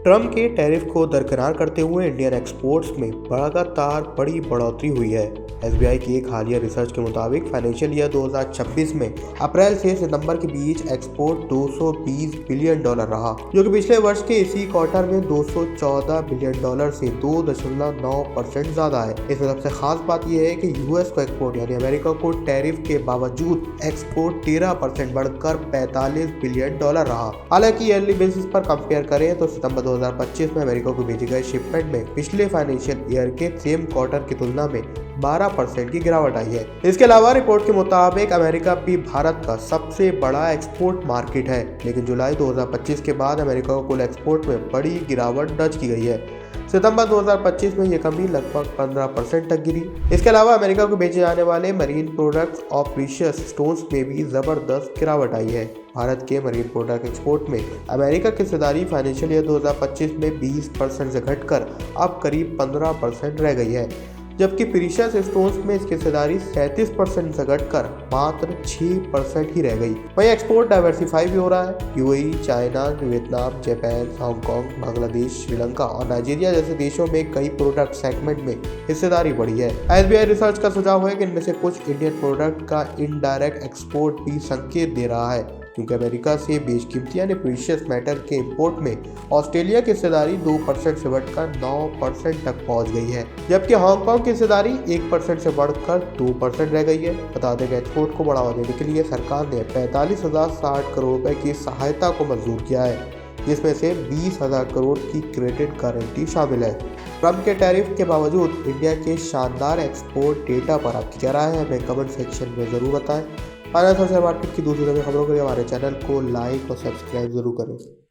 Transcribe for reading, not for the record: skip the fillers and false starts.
Trump के tariff को दरकिनार करते हुए इंडियन एक्सपोर्ट्स में लगातार बड़ी बढ़ोतरी हुई है। एसबीआई की एक हालिया रिसर्च के मुताबिक फाइनेंशियल ईयर 2026 में अप्रैल से सितंबर के बीच एक्सपोर्ट $220 बिलियन रहा, जो कि पिछले वर्ष के इसी क्वार्टर में $214 बिलियन से 2.9% ज्यादा है। इसमें सबसे खास बात यह है कि यूएस को एक्सपोर्ट यानी अमेरिका को टैरिफ के बावजूद एक्सपोर्ट 13% बढ़कर $45 बिलियन रहा। हालांकि ईयरली बेसिस पर कंपेयर करें तो सितंबर 2025 में अमेरिका को भेजे गए शिपमेंट में पिछले फाइनेंशियल ईयर के सेम क्वार्टर की तुलना में 12% की गिरावट आई है। इसके अलावा रिपोर्ट के मुताबिक अमेरिका भी भारत का सबसे बड़ा एक्सपोर्ट मार्केट है, लेकिन जुलाई 2025 के बाद अमेरिका को कुल एक्सपोर्ट में बड़ी गिरावट दर्ज की गई है। सितंबर 2025 में यह कमी लगभग 15% तक गिरी। इसके अलावा अमेरिका को बेचे जाने वाले मरीन प्रोडक्ट्स और प्रीशियस स्टोन्स में भी जबरदस्त गिरावट आई है। भारत के मरीन प्रोडक्ट एक्सपोर्ट में अमेरिका की हिस्सेदारी फाइनेंशियल ईयर 2025 में 20% से घटकर अब करीब 15% रह गई है, जबकि प्रीशियस स्टोन्स में इसकी हिस्सेदारी 37% से घटकर मात्र 6% ही रह गई। वहीं एक्सपोर्ट डाइवर्सिफाई भी हो रहा है। UAE, China, Vietnam, Japan, Hong Kong, Bangladesh, Sri Lanka और नाइजीरिया जैसे देशों में कई प्रोडक्ट सेगमेंट में हिस्सेदारी बढ़ी है। एसबीआई रिसर्च का सुझाव है कि इनमें से कुछ इंडियन प्रोडक्ट का इनडायरेक्ट एक्सपोर्ट भी संकेत दे रहा है, क्योंकि अमेरिका से बेशकीमती यानी प्रीशियस मेटल के इंपोर्ट में ऑस्ट्रेलिया की हिस्सेदारी 2% से बढ़कर 9% तक पहुंच गई है, जबकि हांगकांग की हिस्सेदारी 1% से बढ़कर 2% रह गई है। बता दें कि एक्सपोर्ट को बढ़ावा देने के लिए सरकार ने 45,060 करोड़ रुपए की सहायता को मंजूर किया है, जिसमें से 20,000 करोड़ की क्रेडिट गारंटी शामिल है। ट्रम्प के टैरिफ के बावजूद इंडिया के शानदार एक्सपोर्ट डेटा पर आपकी क्या राय है, हमें कमेंट सेक्शन में जरूर बताएं। फाइनेंस और शेयर मार्केट की दूसरी खबरों के लिए हमारे चैनल को लाइक और सब्सक्राइब जरूर करें।